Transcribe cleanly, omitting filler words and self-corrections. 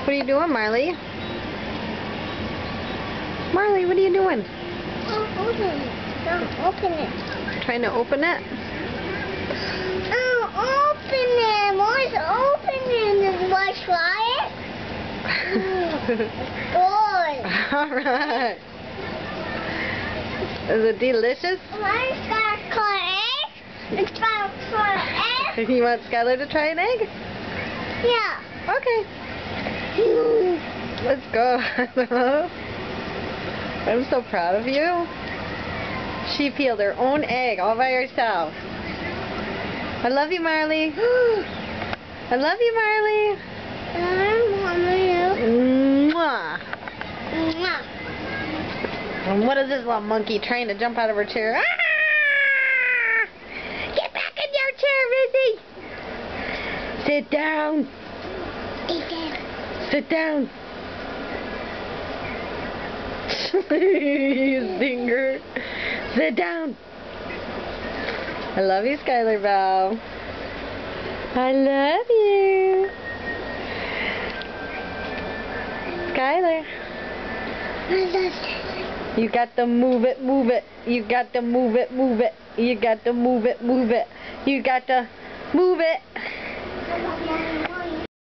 What are you doing, Marley? Marley, what are you doing? Open it. Don't open it. Trying to open it? Oh, open it. Let's open it. Want to try it? Good. Alright. Is it delicious? Let's try egg. Let's try egg. You want Skylar to try an egg? Yeah. Okay. Let's go. I'm so proud of you. She peeled her own egg all by herself. I love you, Marley. I love you, Marley. Mwah. Mwah. And what is this little monkey trying to jump out of her chair? Ah! Get back in your chair, Missy. Sit down. Sit down. You stinger. Sit down. I love you, Skylar Bell. I love you. Skylar. You got to move it, move it. You got to move it, move it. You got to move it, move it. You got to move it.